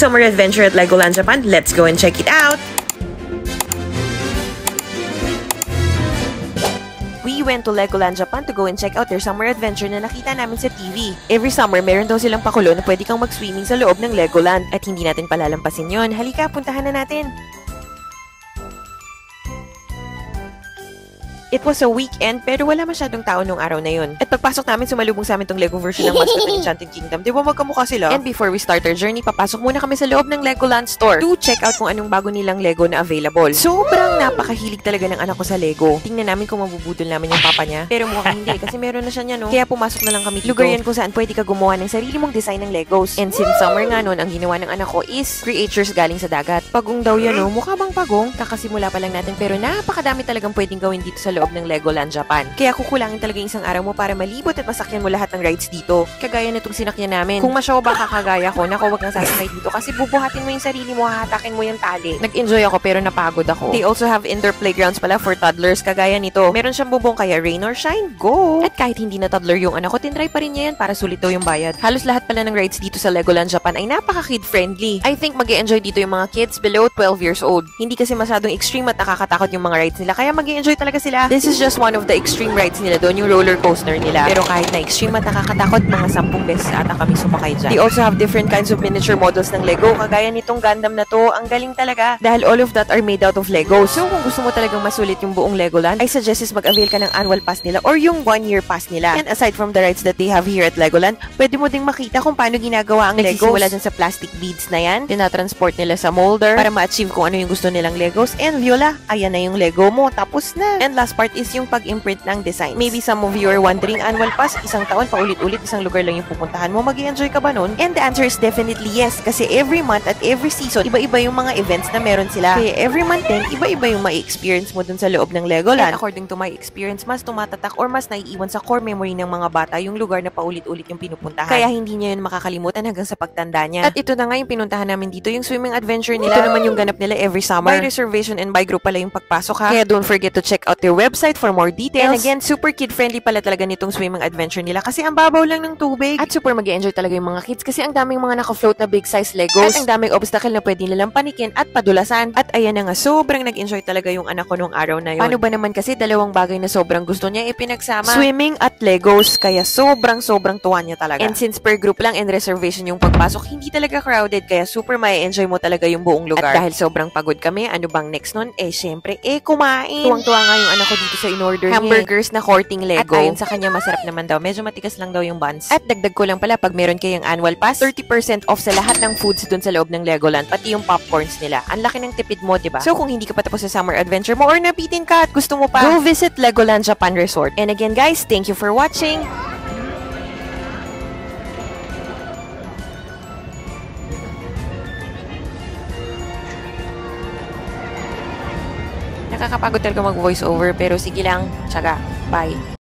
summer adventure at Legoland Japan. Let's go and check it out! We went to Legoland Japan to go and check out their summer adventure na nakita namin sa TV. Every summer, meron daw silang pakulo na pwede kang mag-swimming sa loob ng Legoland. At hindi natin palalampasin yon. Halika, puntahan na natin! It was a weekend, pero wala masyadong tao nung araw na yun. At pagpasok namin, sumalubong sa amin tong Lego version ng mascot ng Enchanted Kingdom. Di ba magkamukha sila? And before we start our journey, papasok muna kami sa loob ng Legoland store to check out kung anong bago nilang Lego na available. Sobrang napakahilig talaga ng anak ko sa Lego. Tingnan namin kung mabubudol namin yung papa niya. Pero mukhang hindi, kasi meron na siya niya, no? Kaya pumasok na lang kami dito. Lugar yan kung saan pwede ka gumawa ng sarili mong design ng Legos. And since summer nga nun, ang ginawa ng anak ko is creatures galing sa dagat. Pagong daw yan, no? Mukha bang pagong? Kakasimula pa lang natin, pero napakadami talagang pwedeng gawin dito sa loob ng Legoland Japan. Kaya kukulangin talaga yung isang araw mo para malibot at masakyan mo lahat ng rides dito. Kagaya na itong sinakyan namin. Kung masyaw ba kakagaya ko, naku, wag nang sasakay dito kasi bubuhatin mo yung sarili mo, hahatakin mo yung tali. Nag-enjoy ako pero napagod ako. They also have indoor playgrounds pala for toddlers kagaya nito. Meron siyang bubong kaya rain or shine, go! At kahit hindi na toddler yung anak ko, tinry pa rin niya yan para sulit daw yung bayad. Halos lahat pala ng rides dito sa Legoland Japan ay napaka-kid-friendly. I think mag-e-enjoy dito yung mga kids below 12 years old. Hindi kasi masyadong extreme at nakakatakot yung mga rides nila kaya mag-e-enjoy talaga sila. This is just one of the extreme rides nila doon, yung roller coaster nila. Pero kahit na extreme at nakakatakot, mga 10 beses ata kami sumakay dyan. They also have different kinds of miniature models ng Lego. Kagaya nitong Gundam na to, ang galing talaga. Dahil all of that are made out of Lego. So kung gusto mo talagang masulit yung buong Legoland, I suggest is mag-avail ka ng annual pass nila or yung 1-year pass nila. And aside from the rides that they have here at Legoland, pwede mo ding makita kung paano ginagawa ang Legos. Nagsisimula dyan sa plastic beads na yan. Tinatransport nila sa molder para ma-achieve kung ano yung gusto nilang Legos. And Viola, ayan na yung Lego mo. Tapos na. And last part is yung pag-imprint ng design. Maybe some of you are wondering, annual pass, isang taon, paulit-ulit, isang lugar lang yung pupuntahan mo, mag-i-enjoy ka ba nun? And the answer is definitely yes, kasi every month at every season, iba-iba yung mga events na meron sila. Kaya every month din, iba-iba yung ma-experience mo dun sa loob ng Legoland. And according to my experience, mas tumatatak or mas naiiwan sa core memory ng mga bata yung lugar na paulit-ulit yung pinupuntahan. Kaya hindi niya yun makakalimutan hanggang sa pagtanda niya. At ito na nga yung pinuntahan namin dito, yung swimming adventure nila. Ito naman yung ganap nila every summer. By reservation and by group pala yung pagpasok ha. Kaya don't forget to check out their website for more details. And again, super kid-friendly pala talaga nitong swimming adventure nila kasi ang babaw lang ng tubig. At super mag-enjoy talaga yung mga kids kasi ang daming mga naka-float na big size Legos. At ang daming obstacle na pwede nilang panikin at padulasan. At ayan na nga, sobrang nag-enjoy talaga yung anak ko nung araw na yun. Paano ba naman kasi dalawang bagay na sobrang gusto niya ipinagsama? Swimming at Legos. Kaya sobrang tuwa niya talaga. And since per group lang and reservation yung pagpasok, hindi talaga crowded kaya super ma-enjoy mo talaga yung buong lugar. At dahil sobrang pagod kami, ano bang next nun? Syempre, kumain. Tuwang-tuwa nga yung anak ko dito sa in-order niya. Hamburgers na courting Lego. At ayon sa kanya, masarap naman daw. Medyo matigas lang daw yung buns. At dagdag ko lang pala, pag meron kayong annual pass, 30% off sa lahat ng foods dun sa loob ng Legoland, pati yung popcorns nila. Ang laki ng tipid mo, diba? So kung hindi ka pa tapos sa summer adventure mo or napitin ka at gusto mo pa, go visit Legoland Japan Resort. And again guys, thank you for watching! Nakakapagod talaga mag-voice over pero sige lang, tsaga, bye!